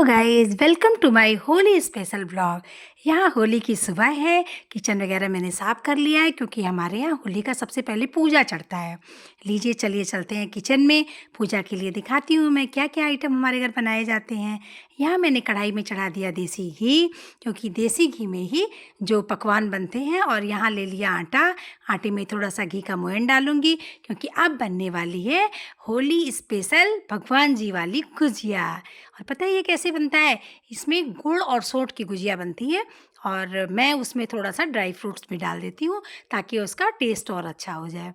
Hello guys, welcome to my Holi special blog. यहाँ होली की सुबह है। किचन वगैरह मैंने साफ़ कर लिया है क्योंकि हमारे यहाँ होली का सबसे पहले पूजा चढ़ता है। लीजिए चलिए चलते हैं किचन में। पूजा के लिए दिखाती हूँ मैं क्या क्या आइटम हमारे घर बनाए जाते हैं। यहाँ मैंने कढ़ाई में चढ़ा दिया देसी घी, क्योंकि देसी घी में ही जो पकवान बनते हैं। और यहाँ ले लिया आटा। आटे में थोड़ा सा घी का मोयन डालूंगी क्योंकि अब बनने वाली है होली स्पेशल भगवान जी वाली गुजिया। और पता है ये कैसे बनता है? इसमें गुड़ और सोंठ की गुजिया बनती है और मैं उसमें थोड़ा सा ड्राई फ्रूट्स भी डाल देती हूँ ताकि उसका टेस्ट और अच्छा हो जाए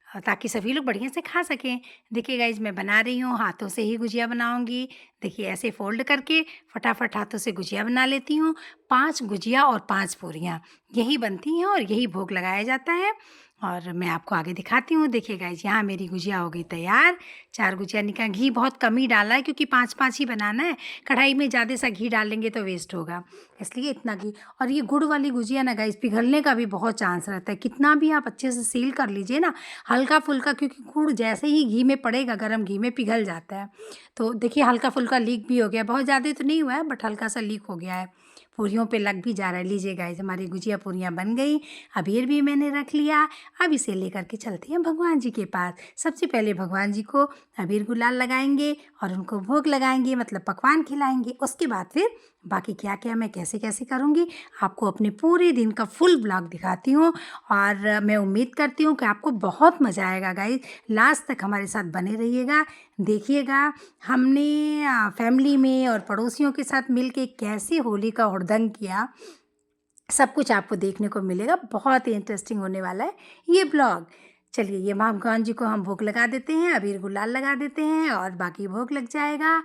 और ताकि सभी लोग बढ़िया से खा सकें। देखिए गाइज, मैं बना रही हूँ, हाथों से ही गुजिया बनाऊँगी। देखिए ऐसे फ़ोल्ड करके फटाफट हाथों से गुजिया बना लेती हूँ। 5 गुजिया और 5 पूरियाँ यही बनती हैं और यही भोग लगाया जाता है। और मैं आपको आगे दिखाती हूँ। देखिए गाइज, यहाँ मेरी गुजिया हो गई तैयार। 4 गुजिया निकाल, घी बहुत कम ही डाला है क्योंकि 5-5 ही बनाना है। कढ़ाई में ज़्यादा सा घी डालेंगे तो वेस्ट होगा, इसलिए इतना घी। और ये गुड़ वाली गुजिया ना गाइज, पिघलने का भी बहुत चांस रहता है। कितना भी आप अच्छे से सील कर लीजिए ना, हल्का फुल्का, क्योंकि गुड़ जैसे ही घी में पड़ेगा गर्म घी में पिघल जाता है। तो देखिए हल्का फुल्का लीक भी हो गया, बहुत ज़्यादा तो नहीं हुआ है बट हल्का सा लीक हो गया है, पूरियों पे लग भी जा रहा है। लीजिए गाइस, हमारी गुजिया पूरियाँ बन गई। अबीर भी मैंने रख लिया। अब इसे लेकर के चलते हैं भगवान जी के पास। सबसे पहले भगवान जी को अबीर गुलाल लगाएंगे और उनको भोग लगाएंगे, मतलब पकवान खिलाएंगे। उसके बाद फिर बाकी क्या क्या मैं कैसे कैसे करूँगी आपको अपने पूरे दिन का फुल ब्लॉग दिखाती हूँ। और मैं उम्मीद करती हूँ कि आपको बहुत मज़ा आएगा गाइस। लास्ट तक हमारे साथ बने रहिएगा, देखिएगा हमने फैमिली में और पड़ोसियों के साथ मिलके कैसे होली का हुड़दंग किया। सब कुछ आपको देखने को मिलेगा, बहुत ही इंटरेस्टिंग होने वाला है ये ब्लॉग। चलिए ये भगवान जी को हम भोग लगा देते हैं, अबीर गुलाल लगा देते हैं और बाकी भोग लग जाएगा।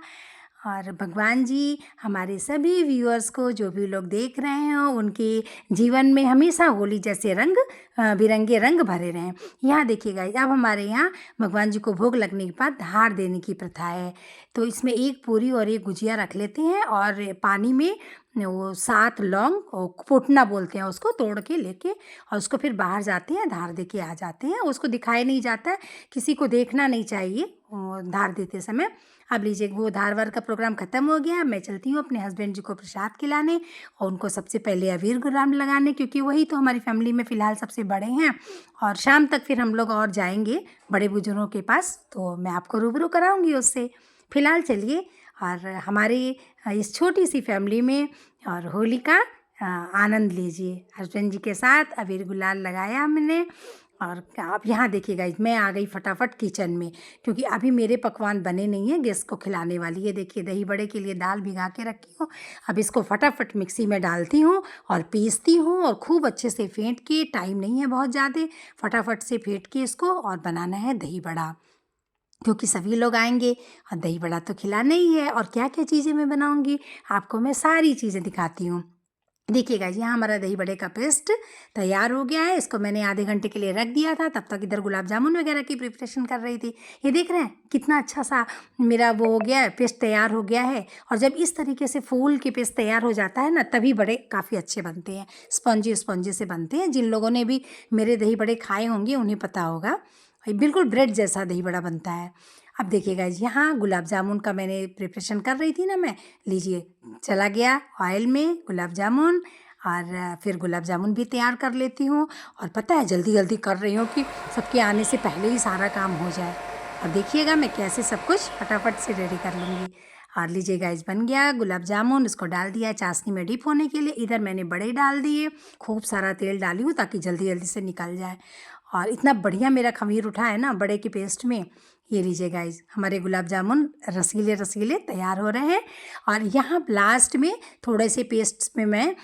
और भगवान जी हमारे सभी व्यूअर्स को, जो भी लोग देख रहे हो, उनके जीवन में हमेशा होली जैसे रंग बिरंगे रंग भरे रहें। यहाँ देखिएगा, अब हमारे यहाँ भगवान जी को भोग लगने के बाद धार देने की प्रथा है। तो इसमें एक पूरी और एक गुजिया रख लेते हैं और पानी में वो 7 लौंग और फुटना बोलते हैं उसको, तोड़ के लेके और उसको फिर बाहर जाते हैं, धार दे के आ जाते हैं। उसको दिखाया नहीं जाता है, किसी को देखना नहीं चाहिए धार देते समय। अब लीजिए वो धार वार का प्रोग्राम ख़त्म हो गया। मैं चलती हूँ अपने हस्बैंड जी को प्रसाद खिलाने और उनको सबसे पहले अबीर गुलाल लगाने, क्योंकि वही तो हमारी फैमिली में फ़िलहाल सबसे बड़े हैं। और शाम तक फिर हम लोग और जाएंगे बड़े बुजुर्गों के पास, तो मैं आपको रूबरू कराऊंगी उससे। फ़िलहाल चलिए और हमारी इस छोटी सी फैमिली में और होली का आनंद लीजिए। हस्बैंड जी के साथ अबीर गुलाल लगाया हमने। और आप यहाँ देखिएगा, मैं आ गई फटाफट किचन में क्योंकि अभी मेरे पकवान बने नहीं हैं, गेस्ट को खिलाने वाली है। देखिए दही बड़े के लिए दाल भिगा के रखी हूँ। अब इसको फटाफट मिक्सी में डालती हूँ और पीसती हूँ और खूब अच्छे से फेंट के, टाइम नहीं है बहुत ज़्यादा, फटाफट से फेंट के इसको और बनाना है दही बड़ा, क्योंकि सभी लोग आएंगे और दही बड़ा तो खिलाना ही है। और क्या क्या चीज़ें मैं बनाऊंगी आपको मैं सारी चीज़ें दिखाती हूँ। देखिएगा जी, यहाँ हमारा दही बड़े का पेस्ट तैयार हो गया है। इसको मैंने आधे घंटे के लिए रख दिया था, तब तक इधर गुलाब जामुन वगैरह की प्रिपरेशन कर रही थी। ये देख रहे हैं कितना अच्छा सा मेरा वो हो गया है, पेस्ट तैयार हो गया है। और जब इस तरीके से फूल के पेस्ट तैयार हो जाता है ना, तभी बड़े काफ़ी अच्छे बनते हैं, स्पंजी स्पंजी से बनते हैं। जिन लोगों ने भी मेरे दही बड़े खाए होंगे उन्हें पता होगा, बिल्कुल ब्रेड जैसा दही बड़ा बनता है। अब देखिएगा यहाँ गुलाब जामुन का मैंने प्रिपरेशन कर रही थी ना मैं, लीजिए चला गया ऑयल में गुलाब जामुन। और फिर गुलाब जामुन भी तैयार कर लेती हूँ। और पता है जल्दी जल्दी कर रही हूँ कि सबके आने से पहले ही सारा काम हो जाए। अब देखिएगा मैं कैसे सब कुछ फटाफट से रेडी कर लूँगी। और लीजिए गाइस, बन गया गुलाब जामुन। इसको डाल दिया चाशनी में डिप होने के लिए। इधर मैंने बड़े डाल दिए, खूब सारा तेल डाली हूँ ताकि जल्दी जल्दी से निकल जाए। और इतना बढ़िया मेरा खमीर उठा है ना बड़े के पेस्ट में। ये लीजिए गाइस, हमारे गुलाब जामुन रसीले रसीले तैयार हो रहे हैं। और यहाँ लास्ट में थोड़े से पेस्ट में मैं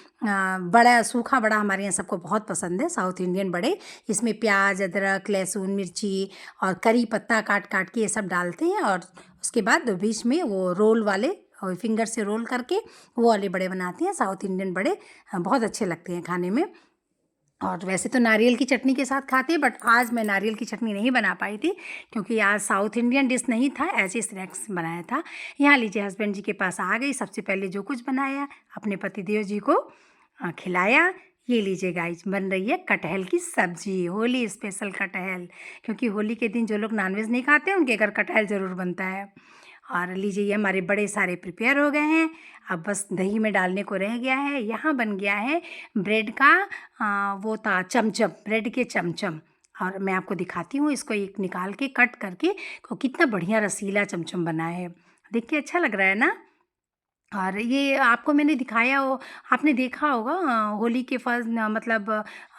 बड़ा सूखा बड़ा, हमारे यहाँ सबको बहुत पसंद है साउथ इंडियन बड़े, इसमें प्याज अदरक लहसुन मिर्ची और करी पत्ता काट काट के ये सब डालते हैं। और उसके बाद बीच में वो रोल वाले फिंगर से रोल करके वो वाले बड़े बनाते हैं। साउथ इंडियन बड़े बहुत अच्छे लगते हैं खाने में। और वैसे तो नारियल की चटनी के साथ खाते हैं, बट आज मैं नारियल की चटनी नहीं बना पाई थी क्योंकि आज साउथ इंडियन डिश नहीं था, ऐसे स्नैक्स बनाया था। यहाँ लीजिए हस्बैंड जी के पास आ गई। सबसे पहले जो कुछ बनाया अपने पतिदेव जी को खिलाया। ये लीजिए गाइस, बन रही है कटहल की सब्जी, होली स्पेशल कटहल, क्योंकि होली के दिन जो लोग नॉनवेज नहीं खाते उनके घर कटहल ज़रूर बनता है। और लीजिए ये हमारे बड़े सारे प्रिपेयर हो गए हैं। अब बस दही में डालने को रह गया है। यहाँ बन गया है ब्रेड का वो था चमचम, ब्रेड के चमचम। और मैं आपको दिखाती हूँ इसको एक निकाल के कट करके, को कितना बढ़िया रसीला चमचम बना है। देख के अच्छा लग रहा है ना। और ये आपको मैंने दिखाया हो, आपने देखा होगा होली के फर्स्ट मतलब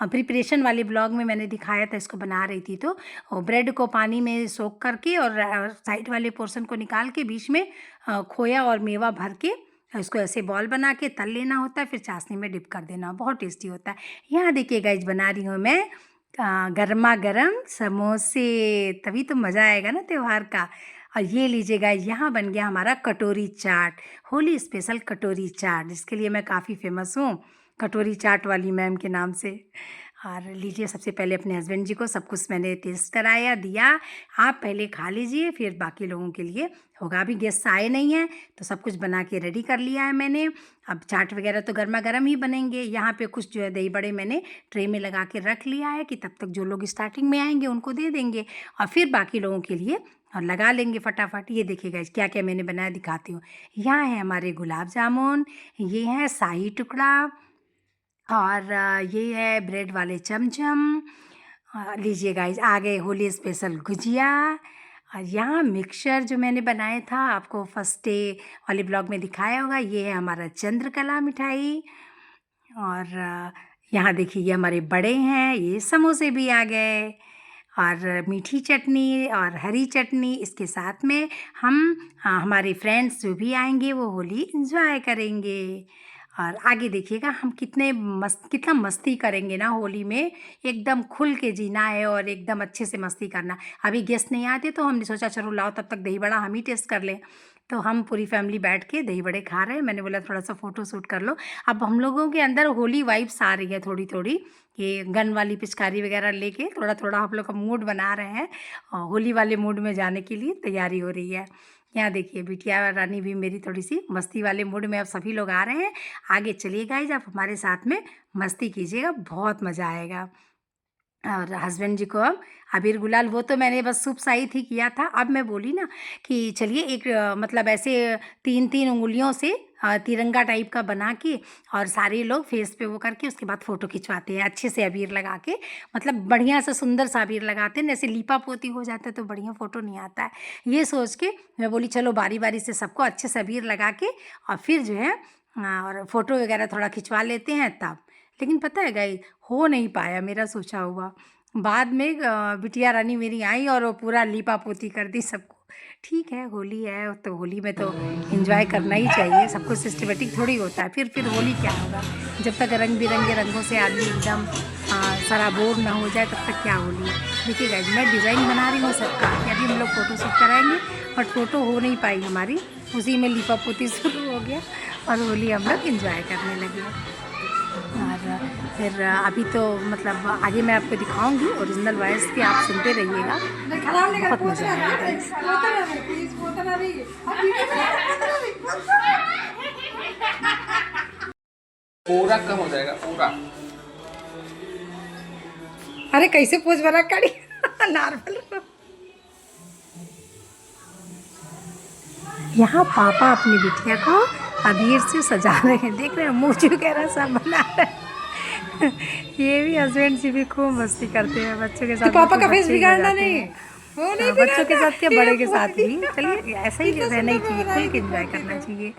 प्रिपरेशन वाले ब्लॉग में मैंने दिखाया था। इसको बना रही थी तो ब्रेड को पानी में सोख करके और साइड वाले पोर्शन को निकाल के बीच में खोया और मेवा भर के इसको ऐसे बॉल बना के तल लेना होता है, फिर चाशनी में डिप कर देना, बहुत टेस्टी होता है। यहाँ देखिए गाइस बना रही हूँ मैं गर्मा गर्म समोसे, तभी तो मज़ा आएगा ना त्यौहार का। और ये लीजिएगा यहाँ बन गया हमारा कटोरी चाट, होली स्पेशल कटोरी चाट, जिसके लिए मैं काफ़ी फेमस हूँ कटोरी चाट वाली मैम के नाम से। और लीजिए सबसे पहले अपने हस्बैंड जी को सब कुछ मैंने टेस्ट कराया दिया, आप पहले खा लीजिए फिर बाकी लोगों के लिए होगा। अभी गेस्ट आए नहीं हैं तो सब कुछ बना के रेडी कर लिया है मैंने। अब चाट वगैरह तो गर्मा गर्म ही बनेंगे। यहाँ पे कुछ जो है दही बड़े मैंने ट्रे में लगा के रख लिया है कि तब तक जो लोग स्टार्टिंग में आएंगे उनको दे देंगे और फिर बाकी लोगों के लिए और लगा लेंगे फटाफट। ये देखिएगा क्या क्या मैंने बनाया दिखाती हूँ। यहाँ है हमारे गुलाब जामुन, ये है शाही टुकड़ा और ये है ब्रेड वाले चमचम। लीजिए गाइस आ गए होली स्पेशल गुजिया। और यहाँ मिक्सचर जो मैंने बनाया था आपको फर्स्ट डे वाले ब्लॉग में दिखाया होगा, ये है हमारा चंद्रकला मिठाई। और यहाँ देखिए ये हमारे बड़े हैं, ये समोसे भी आ गए और मीठी चटनी और हरी चटनी। इसके साथ में हम हमारे फ्रेंड्स जो भी आएंगे वो होली एंजॉय करेंगे। और आगे देखिएगा हम कितना मस्ती करेंगे ना होली में, एकदम खुल के जीना है और एकदम अच्छे से मस्ती करना। अभी गेस्ट नहीं आते तो हमने सोचा चलो लाओ तब तक दही बड़ा हम ही टेस्ट कर लें। तो हम पूरी फैमिली बैठ के दही बड़े खा रहे हैं। मैंने बोला थोड़ा सा फ़ोटो शूट कर लो। अब हम लोगों के अंदर होली वाइब्स आ रही है थोड़ी थोड़ी, ये गन वाली पिचकारी वगैरह लेके थोड़ा थोड़ा हम लोग का मूड बना रहे हैं और होली वाले मूड में जाने के लिए तैयारी हो रही है। यहाँ देखिए बिटिया रानी भी मेरी थोड़ी सी मस्ती वाले मूड में, अब सभी लोग आ रहे हैं। आगे चलिए गाइस आप हमारे साथ में मस्ती कीजिएगा, बहुत मज़ा आएगा। और हस्बैंड जी को अब अबीर गुलाल वो तो मैंने बस शुभ शाही थी किया था। अब मैं बोली ना कि चलिए एक मतलब ऐसे 3-3 उंगलियों से तिरंगा टाइप का बना के और सारे लोग फेस पे वो करके उसके बाद फ़ोटो खिंचवाते हैं अच्छे से अबीर लगा के, मतलब बढ़िया से सुंदर सा अबीर लगाते हैं। जैसे लीपा पोती हो जाता है तो बढ़िया फ़ोटो नहीं आता है। ये सोच के मैं बोली चलो बारी बारी से सबको अच्छे से अबीर लगा के और फिर जो है और फ़ोटो वगैरह थोड़ा खिंचवा लेते हैं तब। लेकिन पता है गाइस हो नहीं पाया मेरा सोचा हुआ। बाद में बिटिया रानी मेरी आई और वो पूरा लीपा पोती कर दी सबको। ठीक है होली है तो होली में तो एंजॉय करना ही चाहिए, सब कुछ सिस्टमेटिक थोड़ी होता है। फिर होली क्या होगा, जब तक रंग बिरंगे रंगों से आदमी एकदम सराबोर ना हो जाए तब तक क्या होली। देखिए गाइस मैं डिज़ाइन बना रही हूँ सबका कि अभी हम लोग फ़ोटो शूट कराएंगे बट फ़ोटो हो नहीं पाई हमारी, उसी में लीपा पोती शुरू हो गया और होली हम लोग इंजॉय करने लगे। और फिर अभी तो मतलब आगे मैं आपको दिखाऊंगी ओरिजिनल वॉइस की, आप सुनते रहिएगा, बहुत मज़ा आएगा। पूरा कम हो जाएगा पूरा। अरे कैसे पोज बना करी नॉर्मल। यहाँ पापा अपनी बिटिया को अबीर से सजा रहे हैं, देख रहे हैं मुँह वगैरह सब बना रहे हैं। ये भी हस्बैंड जी भी खूब मस्ती करते हैं बच्चों के साथ। तो पापा का फेस बिगाड़ना नहीं, वो नहीं बच्चों के साथ क्या बड़े के साथ भी। चलिए ऐसा ही रहना ही चाहिए, खुल के एंजॉय करना चाहिए।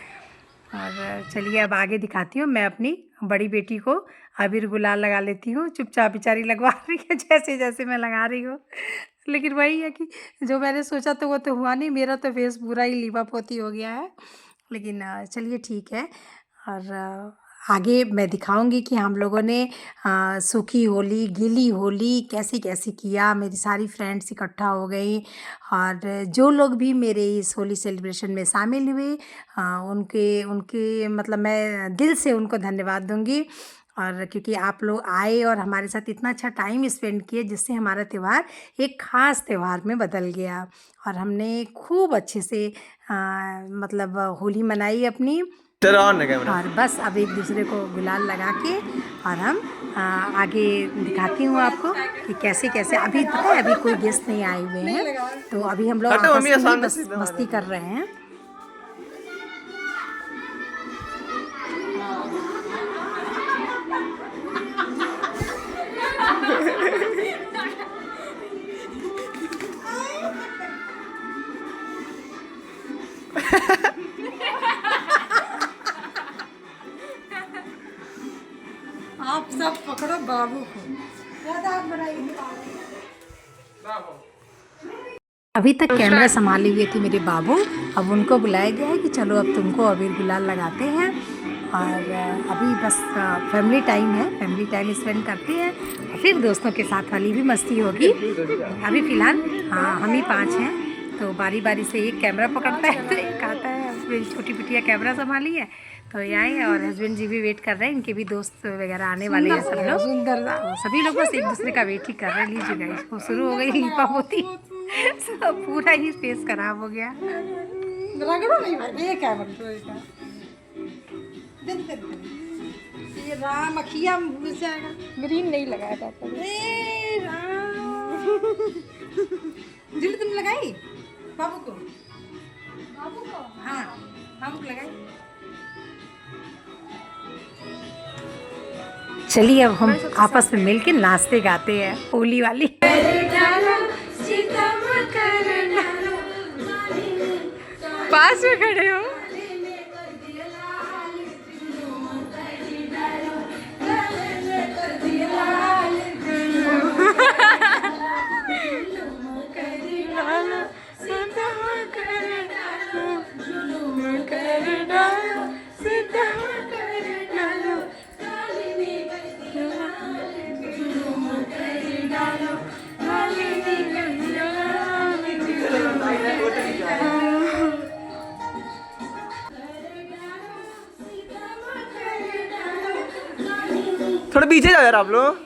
और चलिए अब आगे दिखाती हूँ मैं अपनी बड़ी बेटी को अबीर गुलाल लगा लेती हूँ। चुपचाप बेचारी लगवा रही है जैसे जैसे मैं लगा रही हूँ। लेकिन वही है कि जो मैंने सोचा तो वो तो हुआ नहीं, मेरा तो फेस पूरा ही लीपा पोती हो गया है। लेकिन चलिए ठीक है। और आगे मैं दिखाऊंगी कि हम लोगों ने सूखी होली गीली होली कैसे कैसे किया। मेरी सारी फ्रेंड्स इकट्ठा हो गई और जो लोग भी मेरे इस होली सेलिब्रेशन में शामिल हुए उनके उनके मतलब मैं दिल से उनको धन्यवाद दूंगी। और क्योंकि आप लोग आए और हमारे साथ इतना अच्छा टाइम स्पेंड किए जिससे हमारा त्यौहार एक ख़ास त्यौहार में बदल गया और हमने खूब अच्छे से मतलब होली मनाई अपनी। और बस अब एक दूसरे को गुलाल लगा के और हम आगे दिखाती हूँ आपको कि कैसे कैसे। अभी पता है अभी कोई गेस्ट नहीं आए हुए हैं तो अभी हम लोग आपस में बस मस्ती कर रहे हैं। छोड़ो बाबू को। अभी तक कैमरा संभाले हुए थे मेरे बाबू, अब उनको बुलाया गया है कि चलो अब तुमको अबीर गुलाल लगाते हैं। और अभी बस फैमिली टाइम है, फैमिली टाइम स्पेंड करते हैं और फिर दोस्तों के साथ वाली भी मस्ती होगी। अभी फ़िलहाल हाँ हम ही 5 हैं, तो बारी बारी से एक कैमरा पकड़ता है तो एक आता है। मेरी छोटी बिटिया कैमरा संभाली है तो ये आए, और हस्बैंड जी भी वेट कर रहे हैं, इनके भी दोस्त वगैरह आने वाले हैं सब लोग। तो सभी लोग बस एक दूसरे का वेट ही कर रहे हैं। लीजिए गाइस, वो शुरू हो गई लीपा पोती। सब पूरा ही स्पेस खराब हो गया। ये राम अखिया ग्रीन नहीं लगाया पापा ने। दिल तुमने लगाई बाबू को? हाँ बाबू को लगाई। चलिए अब हम आपस में मिलके नाचते गाते हैं होली वाली। पास में खड़े हो। थोड़ा पीछे जाओ यार आप लोग।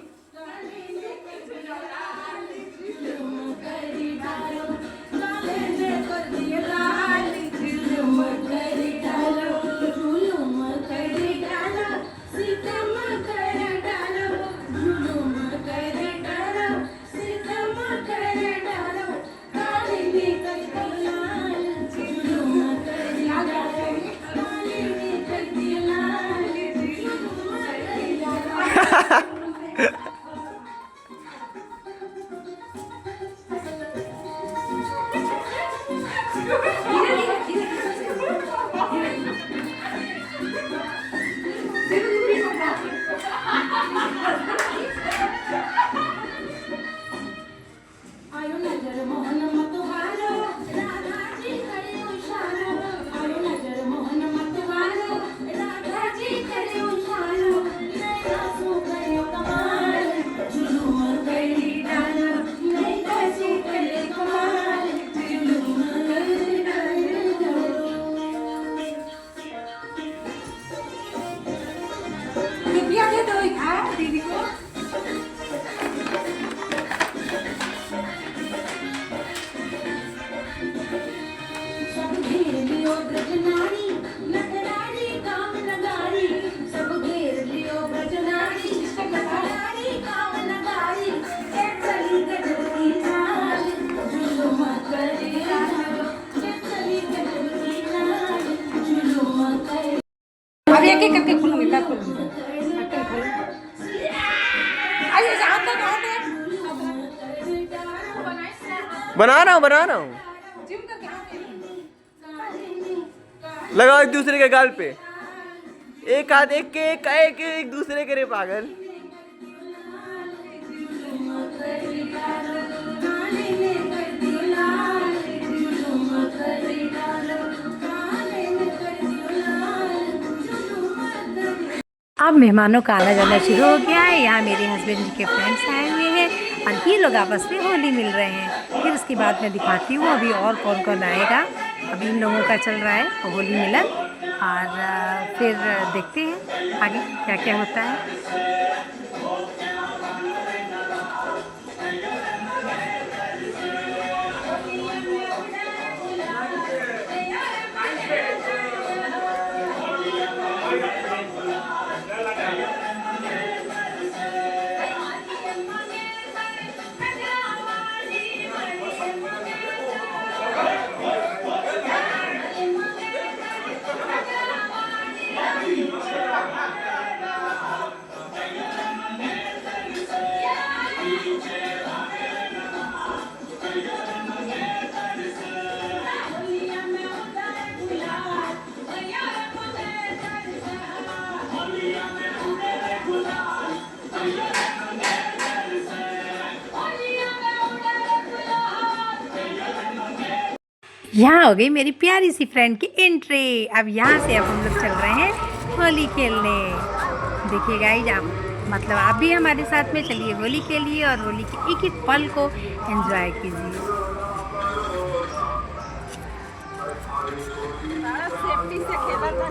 दीदी को अब एक एक करके खोलूंगी, मैं खोलूंगी। बना रहा हूँ। लगाओ एक दूसरे के गाल पे, एक हाथ एक दूसरे के रे पागल। अब मेहमानों का आना जाना शुरू हो गया है। यहाँ मेरे हस्बैंड जी के फ्रेंड्स आए हुए हैं और ये लोग आपस में होली मिल रहे हैं। फिर उसके बाद मैं दिखाती हूँ अभी और कौन कौन आएगा। अभी इन लोगों का चल रहा है होली मिलन, और फिर देखते हैं आगे क्या क्या होता है। यहाँ हो गई मेरी प्यारी सी फ्रेंड की एंट्री। अब यहाँ से अब हम लोग चल रहे हैं होली खेलने। देखिए गाइज, आप मतलब आप भी हमारे साथ में चलिए होली खेलिए और होली के एक एक पल को एंजॉय कीजिए। सेफ्टी से खेला था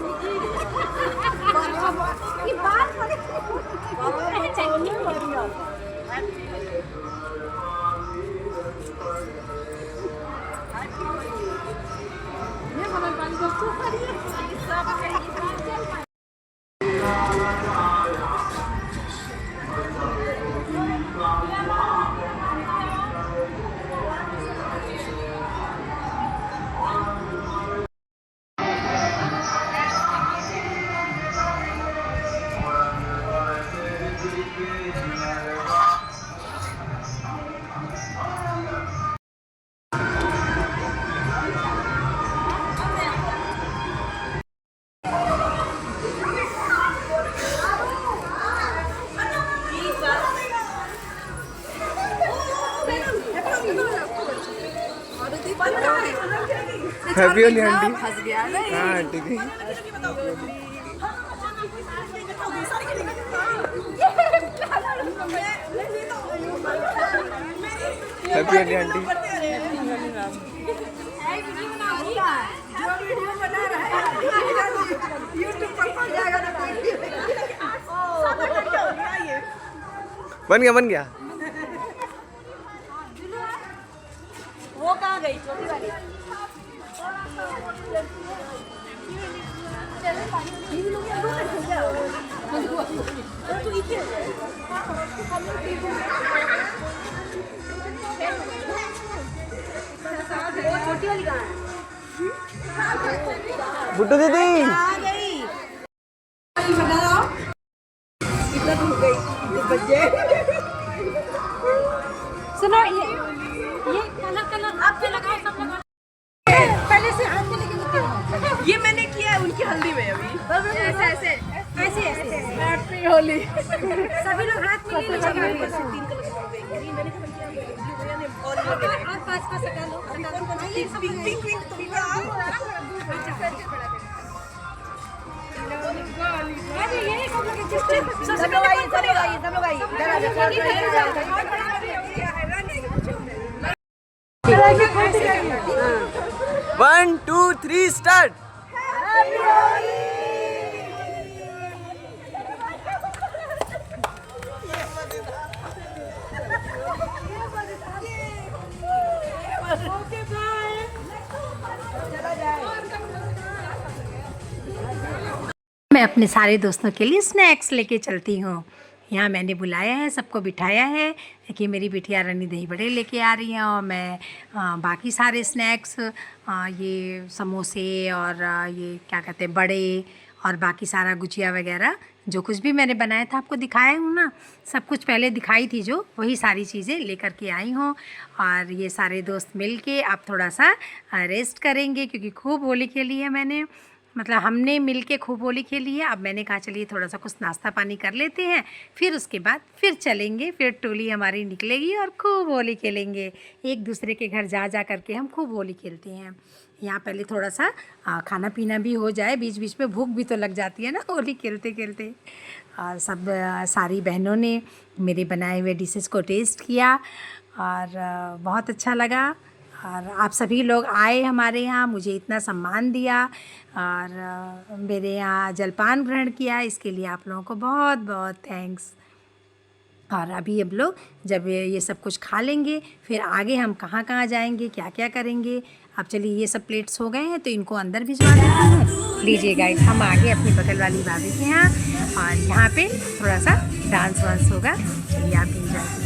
हैप्पी होली आंटी। फंस गया हाँ आंटी की हैप्पी होली आंटी। बन गया बन गया। वो कहाँ गई छोटी वाली? छोटी वाली कहाँ है? बुड्ढू दीदी आ गई। कितना दूर गई? बच्चे सुनो, ये कलर आप पे लगाओ, सब लगाओ। पहले से हाथ में लेके ये मैंने किया है उनकी हल्दी में अभी। ऐसे ऐसे ऐसे हैप्पी होली। सभी लोग हाथ में ले लगाओ। 3 कलर ग्रीन मैंने और पास लगा लो। पिंक पिंक पिंक तुम भी आओ। ये सब लोग आइए, सब लोग आइए, सब लोग आइए। 1 2 3 स्टार्ट। मैं अपने सारे दोस्तों के लिए स्नैक्स लेके चलती हूँ। यहाँ मैंने बुलाया है, सबको बिठाया है कि मेरी बिटिया रानी दही बड़े लेके आ रही हैं और मैं बाकी सारे स्नैक्स ये समोसे और ये क्या कहते हैं बड़े और बाकी सारा गुजिया वगैरह जो कुछ भी मैंने बनाया था आपको दिखाया हूँ ना, सब कुछ पहले दिखाई थी जो, वही सारी चीज़ें लेकर के आई हूँ। और ये सारे दोस्त मिल के आप थोड़ा सा रेस्ट करेंगे क्योंकि खूब होली खेली है मैंने, मतलब हमने मिल के खूब होली खेली है। अब मैंने कहा चलिए थोड़ा सा कुछ नाश्ता पानी कर लेते हैं, फिर उसके बाद फिर चलेंगे, फिर टोली हमारी निकलेगी और खूब होली खेलेंगे। एक दूसरे के घर जा जा करके हम खूब होली खेलते हैं। यहाँ पहले थोड़ा सा खाना पीना भी हो जाए, बीच बीच में भूख भी तो लग जाती है ना होली खेलते खेलते। और सब सारी बहनों ने मेरे बनाए हुए डिशेस को टेस्ट किया और बहुत अच्छा लगा। और आप सभी लोग आए हमारे यहाँ, मुझे इतना सम्मान दिया और मेरे यहाँ जलपान ग्रहण किया, इसके लिए आप लोगों को बहुत बहुत थैंक्स। और अभी अब लोग जब ये सब कुछ खा लेंगे फिर आगे हम कहाँ कहाँ जाएंगे, क्या क्या करेंगे। अब चलिए ये सब प्लेट्स हो गए हैं तो इनको अंदर भिजवा देते हैं। लीजिए गाइस, हम आगे अपनी बगल वाली भाभी के यहाँ और यहाँ पे थोड़ा सा डांस वांस होगा। चलिए आप भी एंजॉय कीजिए।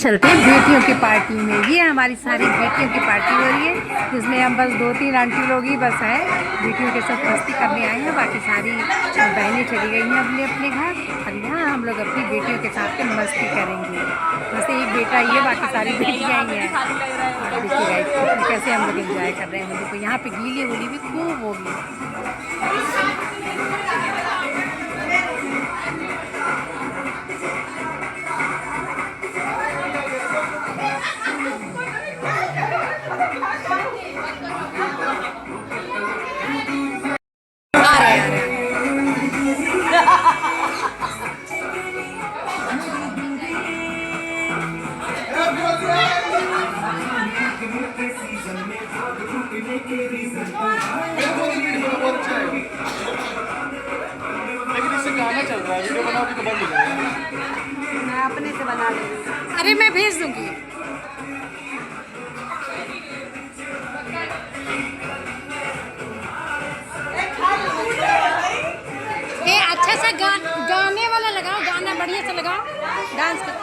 चलते हैं बेटियों की पार्टी में। ये हमारी सारी बेटियों की पार्टी हो रही है, जिसमें हम बस 2-3 आंटी लोग ही बस हैं, बेटियों के साथ मस्ती करने आए हैं। बाकी सारी बहनें चली गई हैं अपने अपने घर, और यहाँ हम लोग अपनी बेटियों के साथ में मस्ती करेंगे। बस एक बेटा ही है, बाकी सारी बेटियाँ ही हैं। और देखिए गाइस कैसे हम लोग एंजॉय कर रहे हैं होली को। यहाँ पे गीली होली भी खूब होगी। लेकिन इससे गाना चल रहा है, वीडियो बनाओगे तो बंद हो जाएगा। मैं अपने से बना लूँगी। अरे मैं भेज दूंगी। ए अच्छा सा गाने वाला लगाओ, गाना बढ़िया सा लगाओ, डांस कर।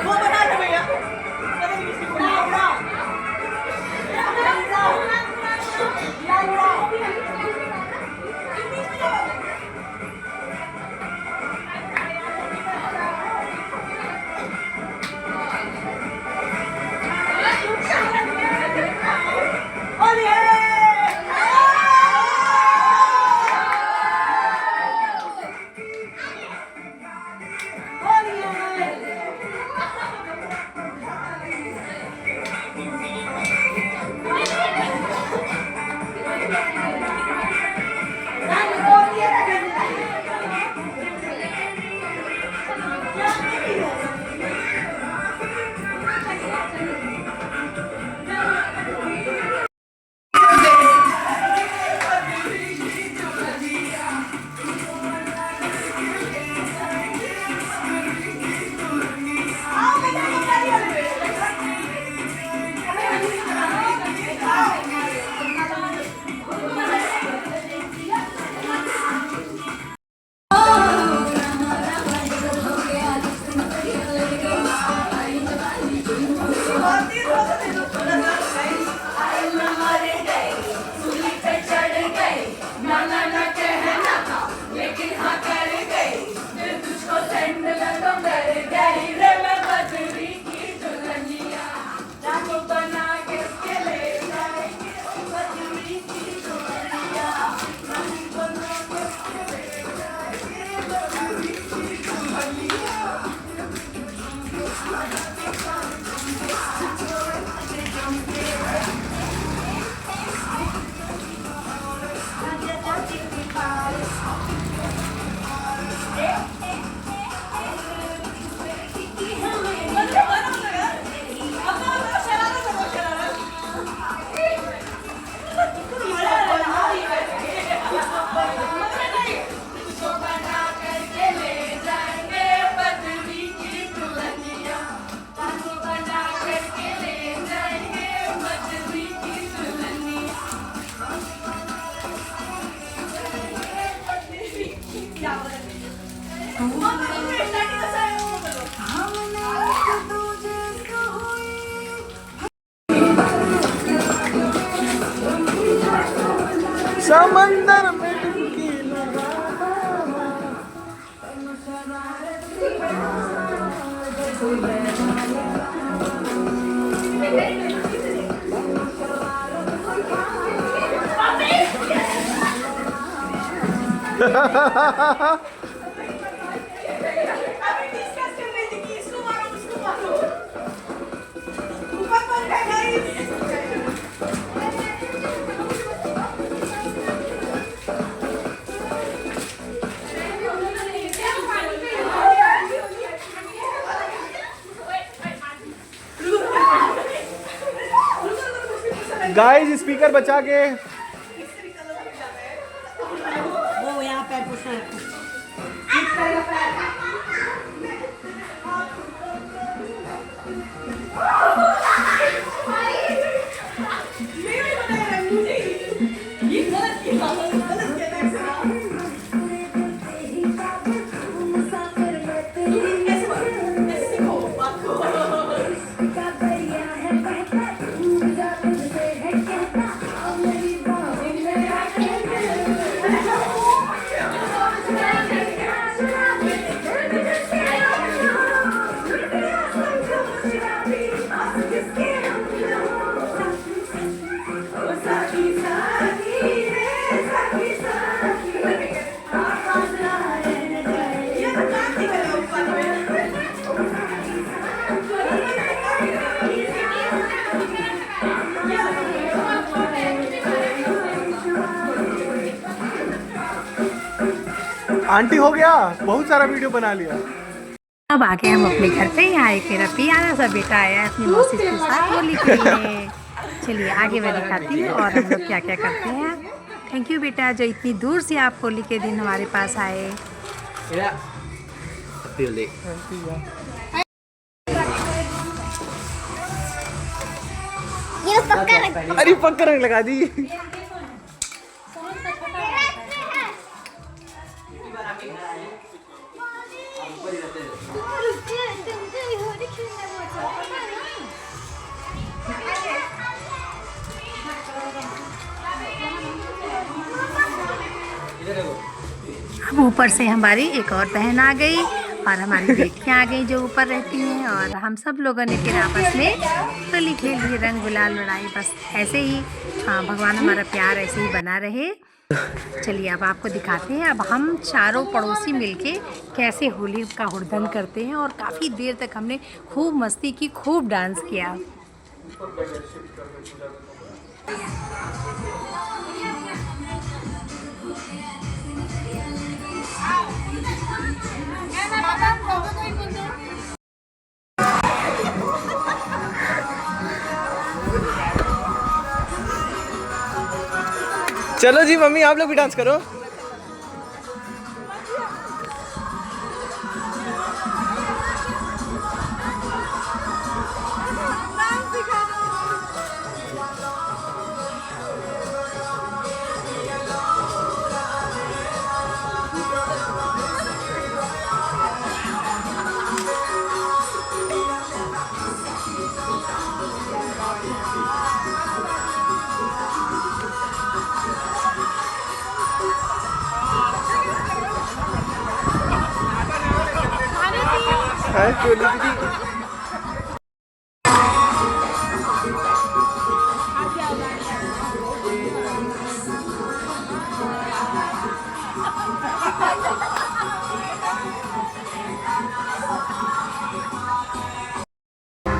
वो बना दो भैया। गाइस स्पीकर बचा के। वो यहाँ पैर पूछना है। आंटी हो गया, बहुत सारा वीडियो बना लिया। अब आ गए हम अपने घर पे। यहाँ एक मेरा प्यारा सा बेटा आया है अपनी मौसी के साथ होली खेलने। चलिए आगे मैं दिखाती हूँ और हम लोग क्या क्या करते हैं। थैंक यू बेटा, जो इतनी दूर से आप होली के दिन हमारे पास आए। अरे पक्का रंग लगा दी। अब ऊपर से हमारी एक और बहन आ गई और हमारी बेटियाँ आ गई जो ऊपर रहती हैं, और हम सब लोगों ने फिर आपस में होली खेल ली, रंग गुलाल उड़ाई। बस ऐसे ही भगवान हमारा प्यार ऐसे ही बना रहे। चलिए अब आपको दिखाते हैं अब हम चारों पड़ोसी मिलके कैसे होली का हुड़दंग करते हैं। और काफ़ी देर तक हमने खूब मस्ती की, खूब डांस किया। चलो जी मम्मी, आप लोग भी डांस करो।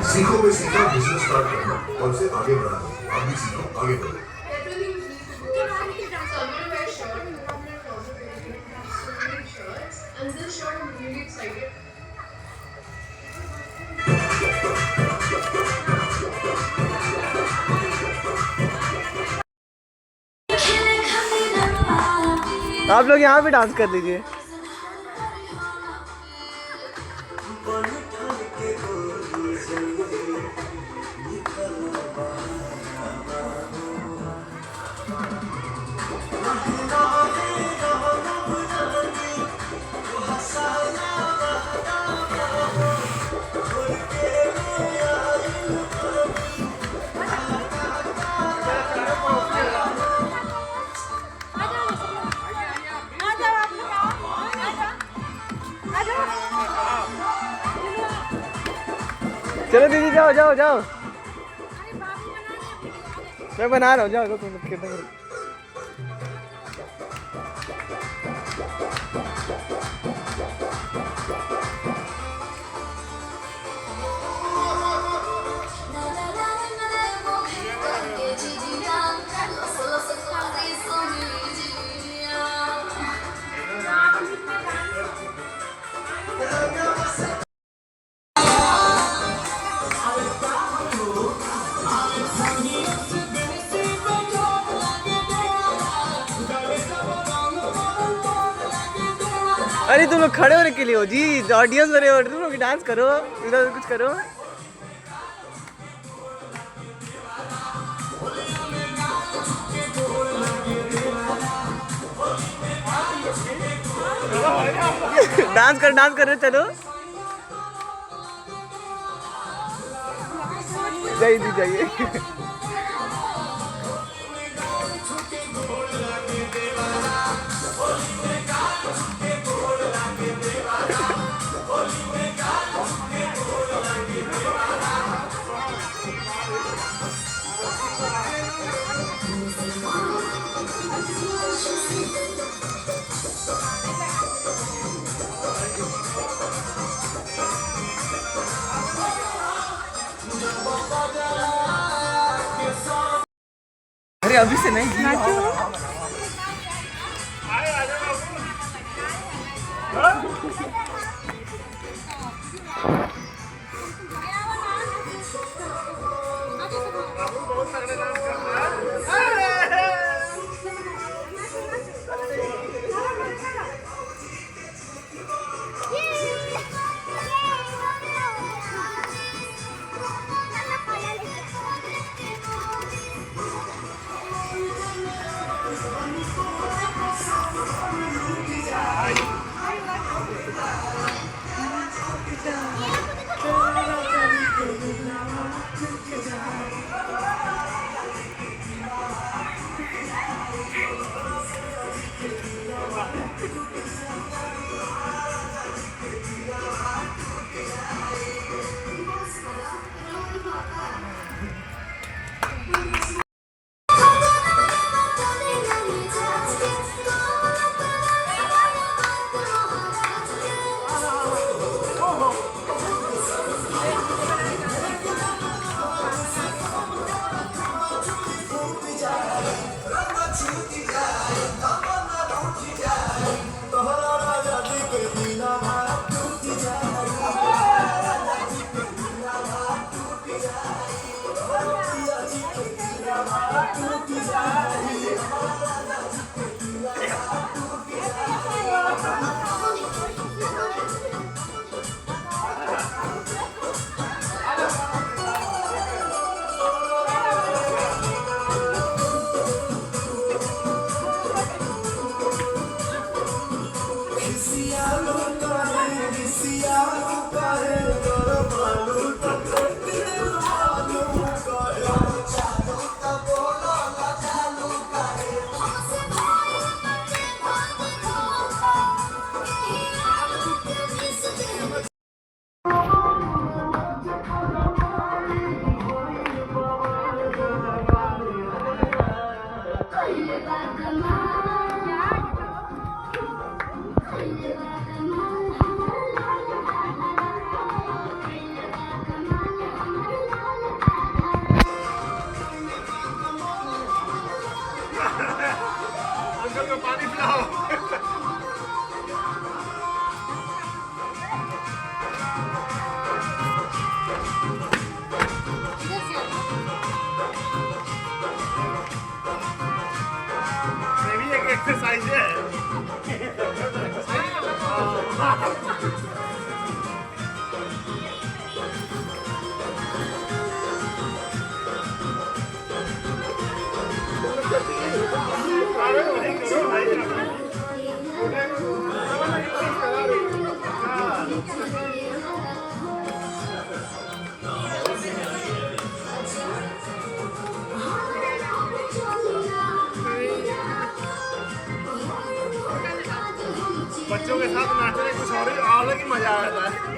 सीखो में सीखो, बिजनेस स्टार्ट करना और उसे आगे बढ़ाना। आप भी सीखो, आगे बढ़ो। आप लोग यहाँ पे डांस कर लीजिए। चलो दीदी जाओ जाओ जाओ, मैं बना रहा हूँ, जाओ तुम कितना। अरे तुम लोग खड़े होने के लिए हो जी, ऑडियंस बने हो, तुम लोग डांस करो, इधर कुछ करो। डांस करो चलो। जाइए जाइए। अरे अभी से नहीं जी। एक्सरसाइज है। बच्चों के साथ नाचने कुछ और ही अलग ही मजा आता है।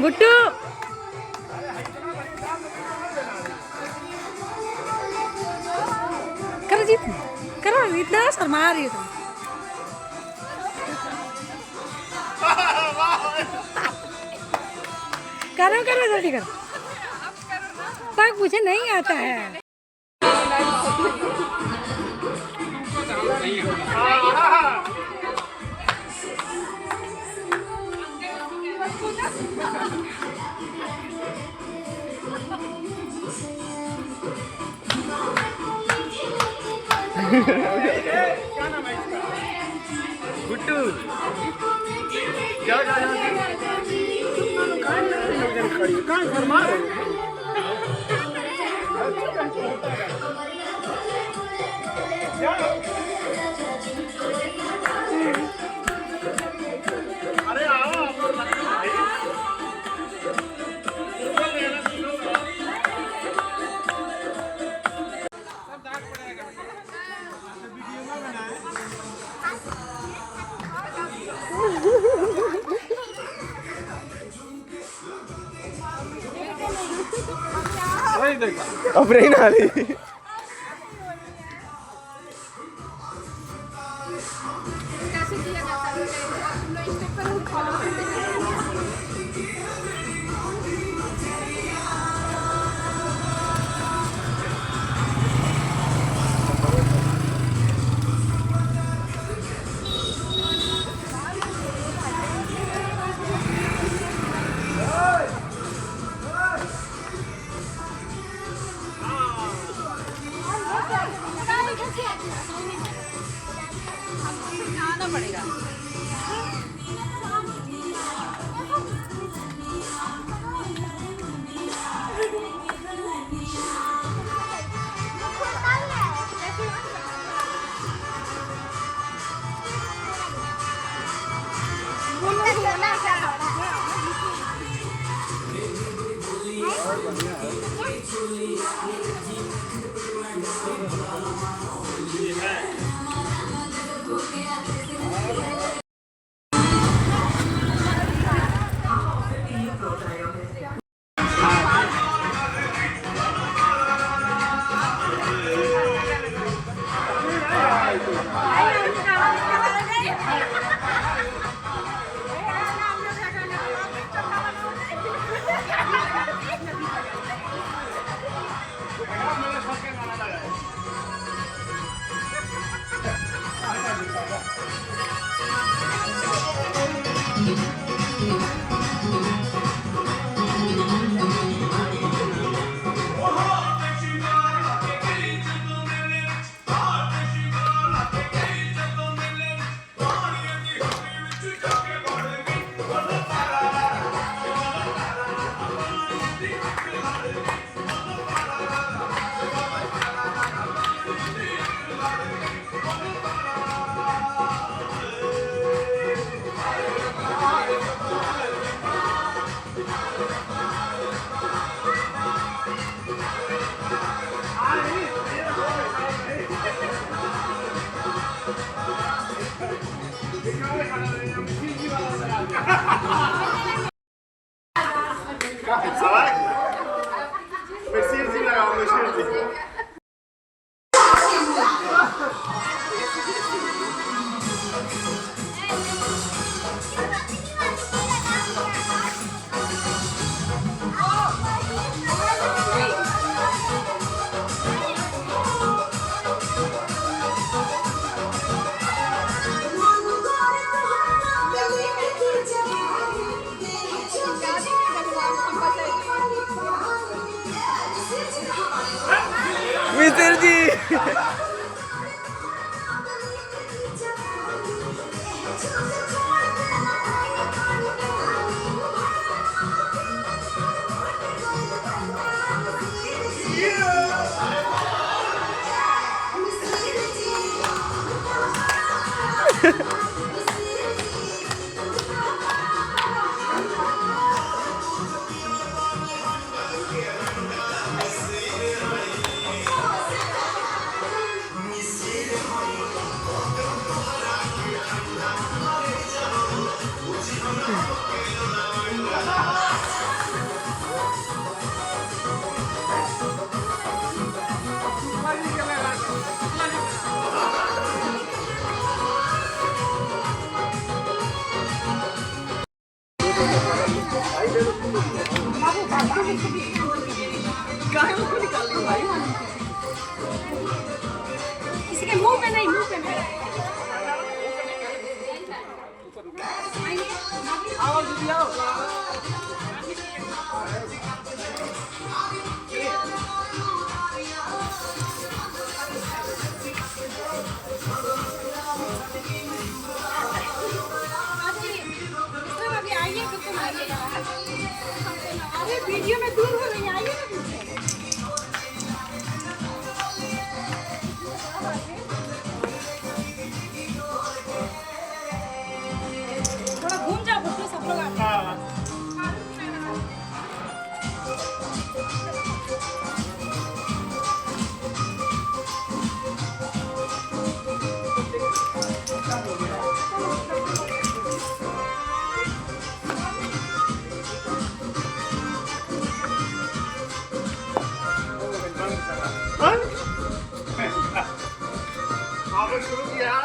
गुट्टू करो जीत करो, इतना शर्मा रही हो तुम। करो करो जल्दी करो, पर मुझे नहीं आता है। गुट्टू क्या वही देखा अब रही ना रही। Mercedes लगाओ Mercedes मिस्टर जी काहे उसको निकाल ली भाई? किसी के मुंह पे नहीं, मुंह पे नहीं। आओ दीदी आओ। अभी आइए तो तुम आइए। अरे वीडियो में दूर हो रही, आइए ना पीछे। थोड़ा घूम जाओ, फोटो सब लोग आते हैं। आपने शुरू किया।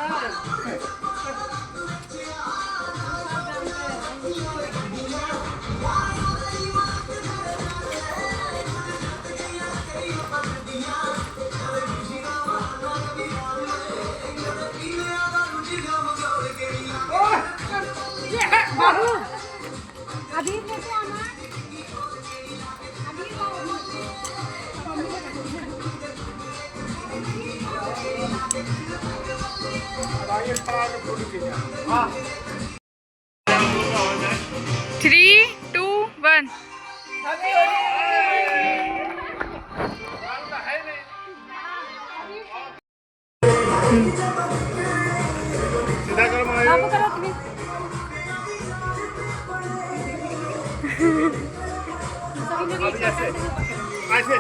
बाबू अभी कैसे आना? अभी आइए खड़ा होकर फोटो खींचा। हाँ 3, 2, 1। सीधा करो माया। बाबू करो तुम्हें। सभी लोग एक साथ ऐसे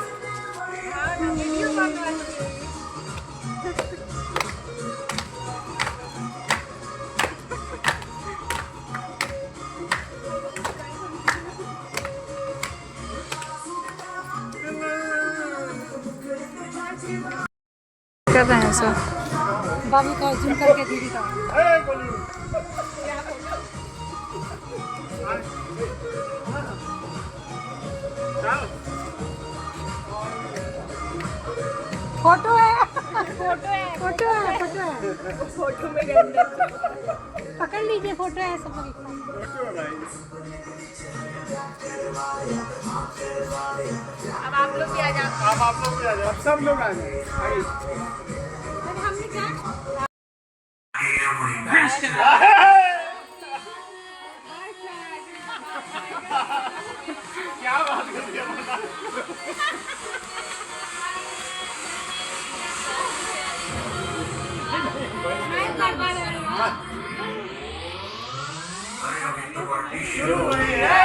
कर रहे हैं सब। बाबू का जूम करके दीदी का। फोटो है, फोटो है, फोटो है, फोटो है। फोटो में पकड़ लीजिए, फोटो है सब लोग। अब आप लोग भी आ जाओ। अब आप लोग भी आ जाओ। अब सब लोग आ जाए। हमने क्या क्या बात कर दिया बता। शुरू हुई है।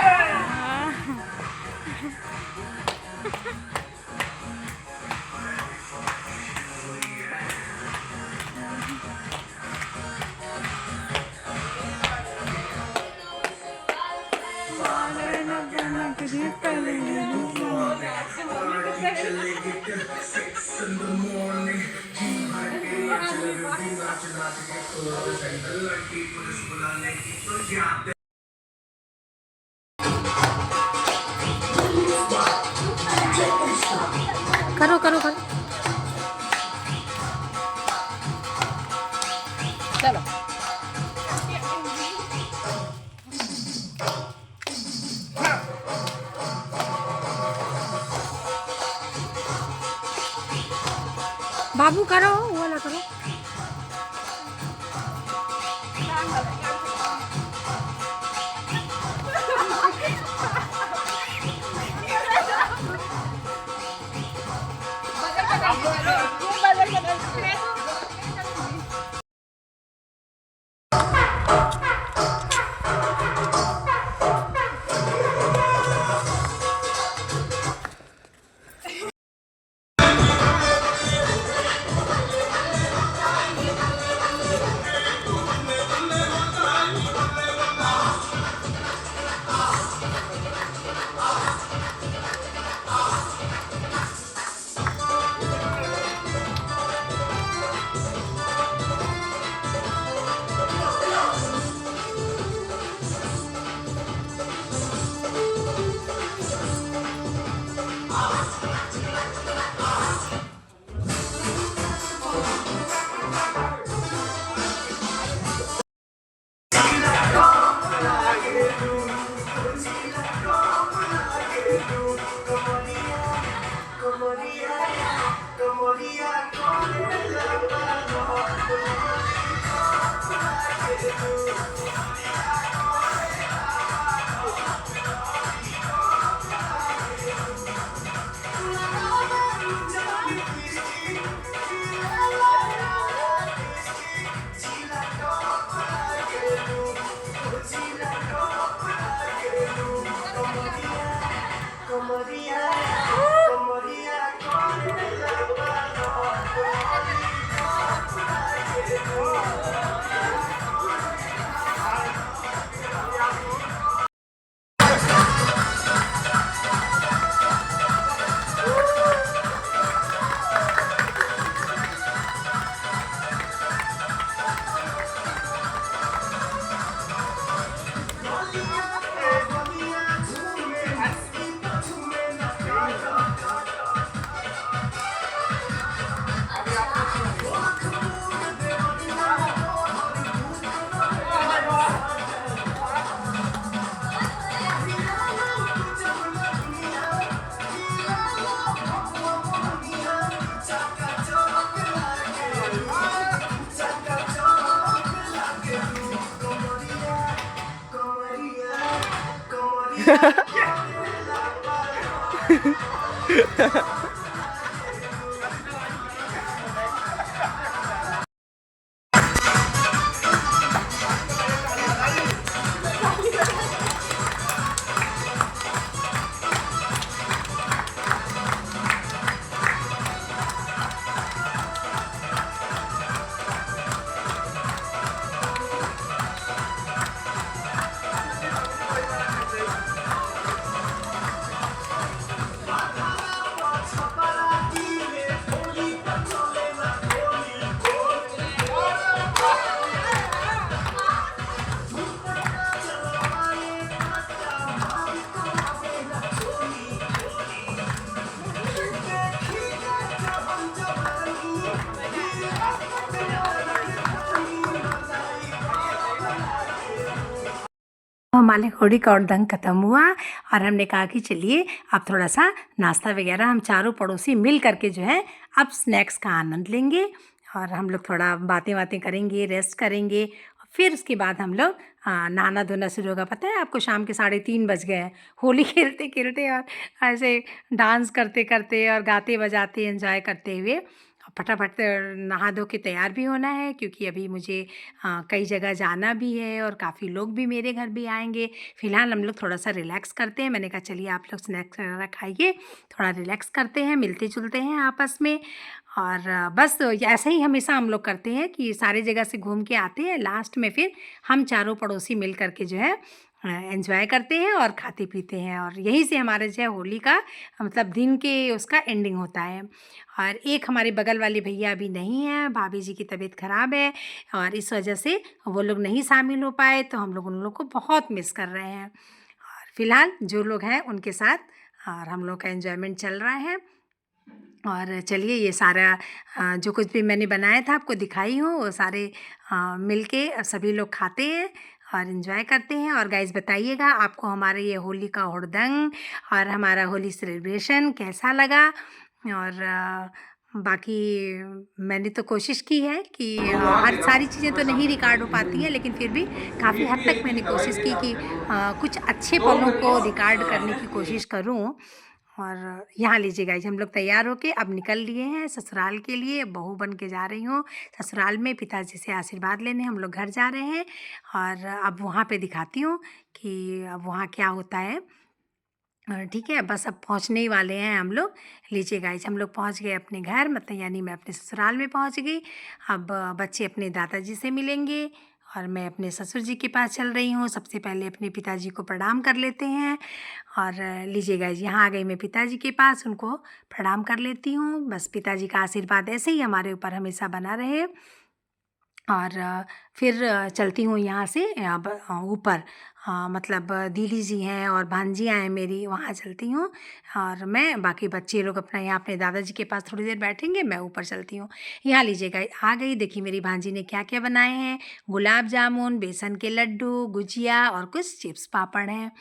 करो करो करो। चलो बाबू करो, वो वाला करो। हमारे होली का उद्घाटन ख़त्म हुआ और हमने कहा कि चलिए अब थोड़ा सा नाश्ता वगैरह हम चारों पड़ोसी मिल करके जो है अब स्नैक्स का आनंद लेंगे और हम लोग थोड़ा बातें करेंगे, रेस्ट करेंगे। फिर उसके बाद हम लोग नहाना धोना शुरू होगा। पता है आपको, शाम के 3:30 बज गए हैं होली खेलते खेलते और ऐसे डांस करते करते और गाते बजाते एंजॉय करते हुए फटाफट नहा धो के तैयार भी होना है, क्योंकि अभी मुझे कई जगह जाना भी है और काफ़ी लोग भी मेरे घर भी आएंगे। फ़िलहाल हम लोग थोड़ा सा रिलैक्स करते हैं। मैंने कहा चलिए आप लोग स्नैक्स वगैरह खाइए, थोड़ा रिलैक्स करते हैं, मिलते जुलते हैं आपस में। और बस ऐसे ही हमेशा हम लोग करते हैं कि सारी जगह से घूम के आते हैं, लास्ट में फिर हम चारों पड़ोसी मिल करके जो है एंजॉय करते हैं और खाते पीते हैं। और यहीं से हमारे जो है होली का मतलब दिन के उसका एंडिंग होता है। और एक हमारे बगल वाले भैया अभी नहीं हैं, भाभी जी की तबीयत ख़राब है और इस वजह से वो लोग नहीं शामिल हो पाए, तो हम लोग उन लोग को बहुत मिस कर रहे हैं। और फ़िलहाल जो लोग हैं उनके साथ और हम लोग का एंजॉयमेंट चल रहा है। और चलिए ये सारा जो कुछ भी मैंने बनाया था आपको दिखाई हूँ, वो सारे मिलके सभी लोग खाते हैं और एंजॉय करते हैं। और गाइस बताइएगा आपको हमारे ये होली का हुड़दंग और हमारा होली सेलिब्रेशन कैसा लगा। और बाकी मैंने तो कोशिश की है कि हर सारी चीज़ें तो नहीं रिकॉर्ड हो पाती हैं, लेकिन फिर भी काफ़ी हद तक मैंने कोशिश की कि कुछ अच्छे पलों को रिकॉर्ड करने की कोशिश करूँ। और यहाँ लीजिए गाइस, हम लोग तैयार होके अब निकल लिए हैं ससुराल के लिए। बहू बन के जा रही हूँ ससुराल में पिताजी से आशीर्वाद लेने हम लोग घर जा रहे हैं। और अब वहाँ पे दिखाती हूँ कि अब वहाँ क्या होता है। ठीक है, बस अब पहुँचने ही वाले हैं हम लोग। लीजिए गाइस, हम लोग पहुँच गए अपने घर, मतलब यानी मैं अपने ससुराल में पहुँच गई। अब बच्चे अपने दादाजी से मिलेंगे और मैं अपने ससुर जी के पास चल रही हूँ। सबसे पहले अपने पिताजी को प्रणाम कर लेते हैं। और लीजिए गाइस, यहाँ आ गई मैं पिताजी के पास, उनको प्रणाम कर लेती हूँ। बस पिताजी का आशीर्वाद ऐसे ही हमारे ऊपर हमेशा बना रहे। और फिर चलती हूँ यहाँ से अब ऊपर, मतलब दीदी जी हैं और भांजियाँ हैं मेरी, वहाँ चलती हूँ। और मैं बाकी बच्चे लोग अपना यहाँ अपने दादाजी के पास थोड़ी देर बैठेंगे, मैं ऊपर चलती हूँ। यहाँ लीजिएगा आ गई, देखिए मेरी भांजी ने क्या क्या बनाए हैं। गुलाब जामुन, बेसन के लड्डू, गुजिया और कुछ चिप्स पापड़ हैं।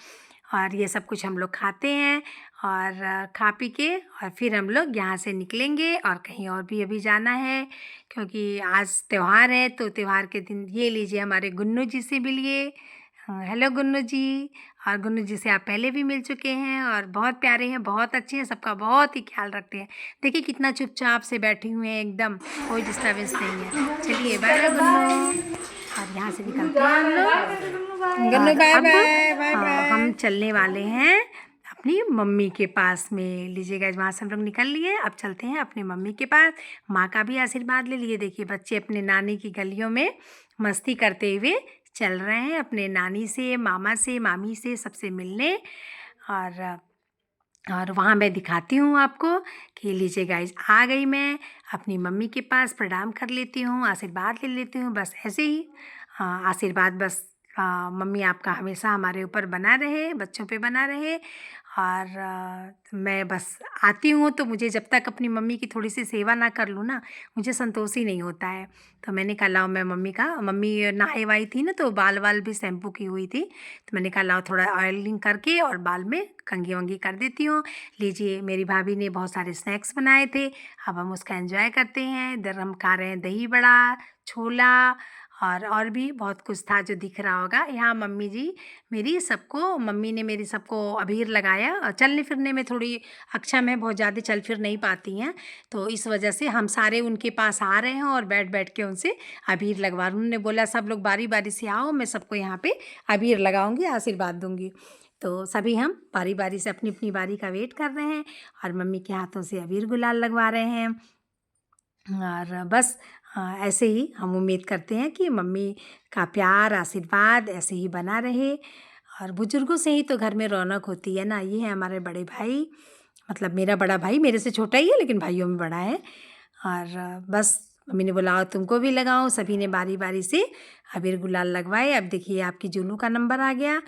और ये सब कुछ हम लोग खाते हैं और खा पी के और फिर हम लोग यहाँ से निकलेंगे और कहीं और भी अभी जाना है क्योंकि आज त्यौहार है। तो त्यौहार के दिन ये लीजिए हमारे गुन्नू जी से मिलिए। हेलो गुन्नू जी। और गुन्नू जी से आप पहले भी मिल चुके हैं और बहुत प्यारे हैं, बहुत अच्छे हैं, सबका बहुत ही ख्याल रखते हैं। देखिए कितना चुपचाप से बैठे हुए हैं, एकदम कोई डिस्टर्बेंस नहीं है। चलिए बाय बाय गुन्नू। और यहाँ से निकलते हैं हम लोग। Gunnu bye bye bye bye. हम चलने वाले हैं अपनी मम्मी के पास में। लीजिएगा वहाँ से हम लोग निकल लिए, अब चलते हैं अपनी मम्मी के पास। माँ का भी आशीर्वाद ले लिए। देखिए बच्चे अपने नानी की गलियों में मस्ती करते हुए चल रहे हैं अपने नानी से, मामा से, मामी से, सबसे मिलने। और वहाँ मैं दिखाती हूँ आपको कि लीजिए गाइस आ गई मैं अपनी मम्मी के पास। प्रणाम कर लेती हूँ, आशीर्वाद ले लेती हूँ, बस ऐसे ही आशीर्वाद बस मम्मी आपका हमेशा हमारे ऊपर बना रहे, बच्चों पे बना रहे। और मैं बस आती हूँ तो मुझे जब तक अपनी मम्मी की थोड़ी सी सेवा ना कर लूँ ना, मुझे संतोष ही नहीं होता है। तो मैंने कहा लाओ मैं मम्मी नहाई वाई थी ना, तो बाल वाल भी शैम्पू की हुई थी, तो मैंने कहा लाओ थोड़ा ऑयलिंग करके और बाल में कंघी वंगी कर देती हूँ। लीजिए मेरी भाभी ने बहुत सारे स्नैक्स बनाए थे, अब हम उसका एंजॉय करते हैं। इधर हम खा रहे हैं दही बड़ा, छोला और भी बहुत कुछ था जो दिख रहा होगा। यहाँ मम्मी जी मम्मी ने मेरी सबको अबीर लगाया। और चलने फिरने में थोड़ी अक्षम है, बहुत ज़्यादा चल फिर नहीं पाती हैं, तो इस वजह से हम सारे उनके पास आ रहे हैं और बैठ बैठ के उनसे अबीर लगवा रहे हैं। उन्होंने बोला सब लोग बारी बारी से आओ, मैं सबको यहाँ पे अबीर लगाऊंगी, आशीर्वाद दूंगी। तो सभी हम बारी बारी से अपनी अपनी बारी का वेट कर रहे हैं और मम्मी के हाथों से अबीर गुलाल लगवा रहे हैं। और बस ऐसे ही हम उम्मीद करते हैं कि मम्मी का प्यार आशीर्वाद ऐसे ही बना रहे। और बुजुर्गों से ही तो घर में रौनक होती है ना। ये है हमारे बड़े भाई, मतलब मेरा बड़ा भाई, मेरे से छोटा ही है लेकिन भाइयों में बड़ा है। और बस मम्मी ने बोला तुमको भी लगाओ, सभी ने बारी बारी से अबीर गुलाल लगवाए। अब देखिए आपकी जुल्लू का नंबर आ गया।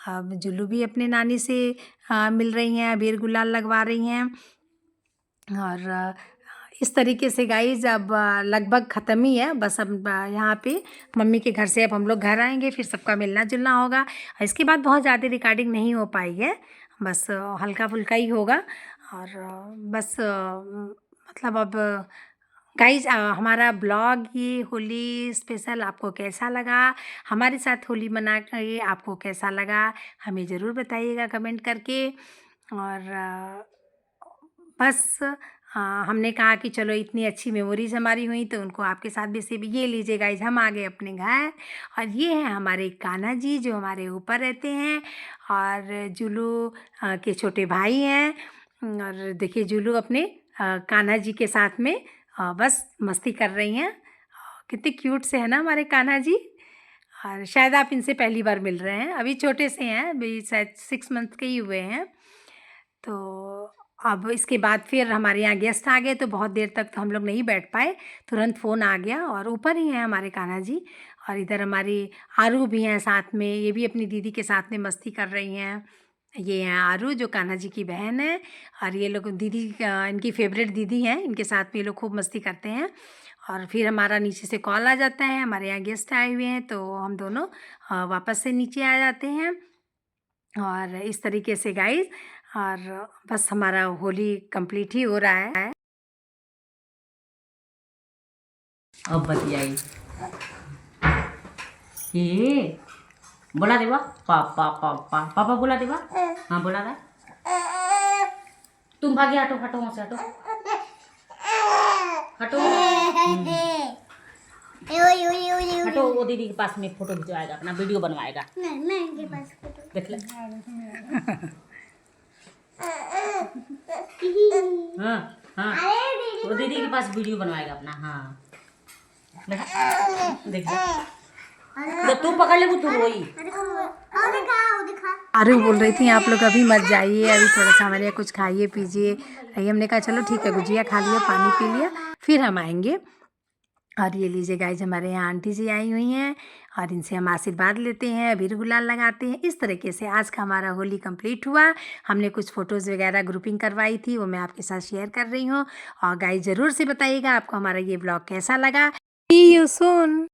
अब जुल्लू भी अपने नानी से मिल रही हैं, अबीर गुलाल लगवा रही हैं। और इस तरीके से गाइस अब लगभग ख़त्म ही है। बस अब यहाँ पे मम्मी के घर से अब हम लोग घर आएंगे, फिर सबका मिलना जुलना होगा। इसके बाद बहुत ज़्यादा रिकॉर्डिंग नहीं हो पाई है, बस हल्का फुल्का ही होगा। और बस मतलब अब गाइस हमारा ब्लॉग ये होली स्पेशल आपको कैसा लगा, हमारे साथ होली मना के आपको कैसा लगा, हमें ज़रूर बताइएगा कमेंट करके। और बस हमने कहा कि चलो इतनी अच्छी मेमोरीज हमारी हुई तो उनको आपके साथ भी से भी। ये लीजिए गाइज हम आ गए अपने घर और ये हैं हमारे कान्हा जी जो हमारे ऊपर रहते हैं और जुलू के छोटे भाई हैं। और देखिए जुलू अपने कान्हा जी के साथ में बस मस्ती कर रही हैं। कितने क्यूट से है ना हमारे कान्हा जी। और शायद आप इनसे पहली बार मिल रहे हैं, अभी छोटे से हैं, अभी शायद 6 मंथ के ही हुए हैं। तो अब इसके बाद फिर हमारे यहाँ गेस्ट आ गए तो बहुत देर तक तो हम लोग नहीं बैठ पाए, तुरंत फ़ोन आ गया और ऊपर ही हैं हमारे कान्हा जी। और इधर हमारी आरू भी हैं साथ में, ये भी अपनी दीदी के साथ में मस्ती कर रही हैं। ये हैं आरू जो कान्हा जी की बहन है और ये लोग दीदी इनकी फेवरेट दीदी हैं, इनके साथ में ये लोग खूब मस्ती करते हैं। और फिर हमारा नीचे से कॉल आ जाता है, हमारे यहाँ गेस्ट आए हुए हैं तो हम दोनों वापस से नीचे आ जाते हैं। और इस तरीके से गाइस और बस हमारा होली कंप्लीट ही हो रहा है। अब बतियाई ये बोला देवा पापा पापा पापा बोला देवा। हाँ बोला था। तुम भागे, हटो हटो वहाँ से, हटो हटो हटो। वो दीदी के पास में फोटो खिंचवाएगा, अपना वीडियो बनवाएगा। नहीं पास फोटो देख ले। हाँ हाँ वो दीदी के पास वीडियो बनवाएगा अपना। हाँ देख तो तू पकड़ ले, तू रोई। आरू बोल रही थी आप लोग अभी मत जाइए, अभी थोड़ा सा हमारे यहाँ कुछ खाइए पीजिए। हमने कहा चलो ठीक है, गुजिया खा लिया, पानी पी लिया, फिर हम आएंगे। और ये लीजिए गाइज हमारे यहाँ आंटी जी आई हुई हैं और इनसे हम आशीर्वाद लेते हैं, अबीर गुलाल लगाते हैं। इस तरीके से आज का हमारा होली कंप्लीट हुआ। हमने कुछ फ़ोटोज़ वगैरह ग्रुपिंग करवाई थी, वो मैं आपके साथ शेयर कर रही हूँ। और गाइज ज़रूर से बताइएगा आपको हमारा ये ब्लॉग कैसा लगा। सी यू सून।